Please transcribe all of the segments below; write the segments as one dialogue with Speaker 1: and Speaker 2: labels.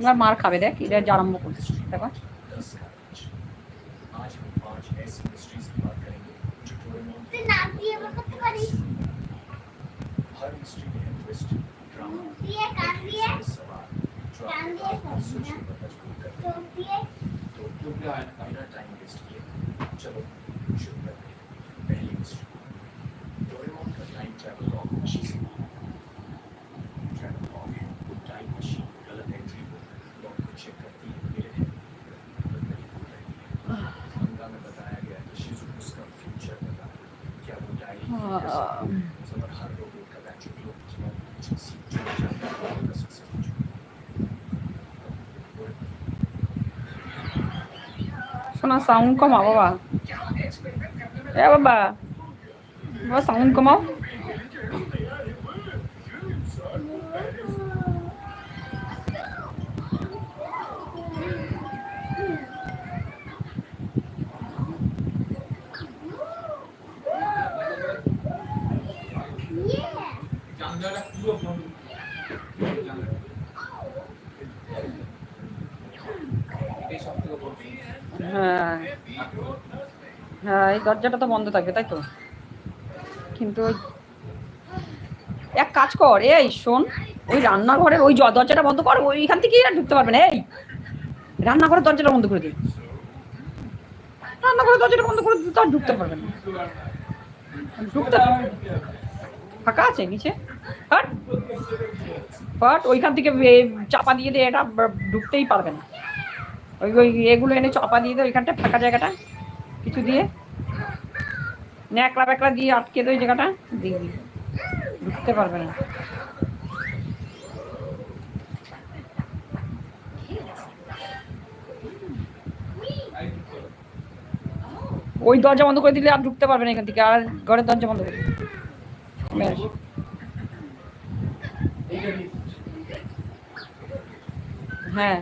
Speaker 1: এবার মার খাবে, দেখ এটা যে আরম্ভ করছে দেখো। শোনা সাউন্ড কমাও বাবা, এ বাবা বাবা সাউন্ড কমাও। হ্যাঁ হ্যাঁ, এই দরজাটা তো বন্ধ থাকবে তাই তো, কিন্তু এক কাজ কর, এই শোন, ওই রান্নাঘরের ওই দরজাটা বন্ধ কর, ওইখান থেকেই আর ঢুকতে পারবে না। এই রান্নাঘরের দরজাটা বন্ধ করে দিই, রান্নাঘরের দরজাটা বন্ধ করে দিতে আর ঢুকতে পারবে না। ঢুকতে ফাঁকা আছে নিচে, ফাট ফাট, ওইখান থেকে চাপা দিয়ে দে, এটা ঢুকতেই পারবে না। ওই ওই এগুলো এনে চাপা দিয়ে দে ওইখানটা, ফাঁকা জায়গাটা কিছু দিয়ে, ন্যাকড়া ব্যাকড়া দিয়ে আটকে দে ওই জায়গাটা, দিবি ঢুকতে পারবে না। ওই দরজা বন্ধ করে দিলে আর ঢুকতে পারবে না এখান থেকে, আর ঘরের দরজা বন্ধ করে দিলে হ্যাঁ।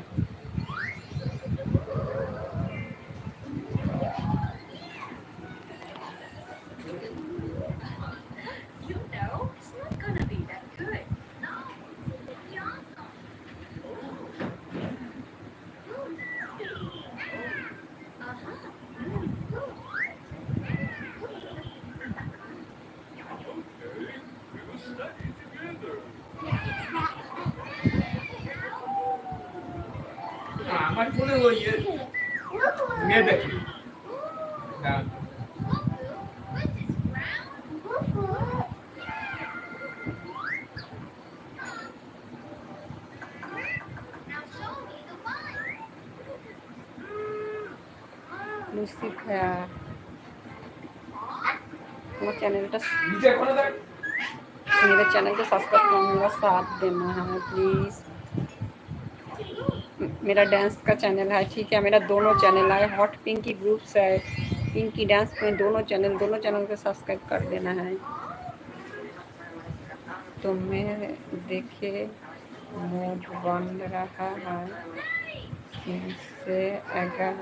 Speaker 2: আমার ফোনে ওই মেয়ে দেখি
Speaker 1: मेरा चैनल को सब्सक्राइब करने का साथ देना है प्लीज़। मेरा डांस का चैनल है, ठीक है, मेरा दोनों चैनल है, हॉट पिंकी ग्रुप्स है, पिंकी डांस में दोनों चैनल को सब्सक्राइब कर देना है। तो मैं देखे मोड बन रहा है से अगर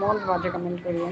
Speaker 1: मौत बाजे कमेंट करिए।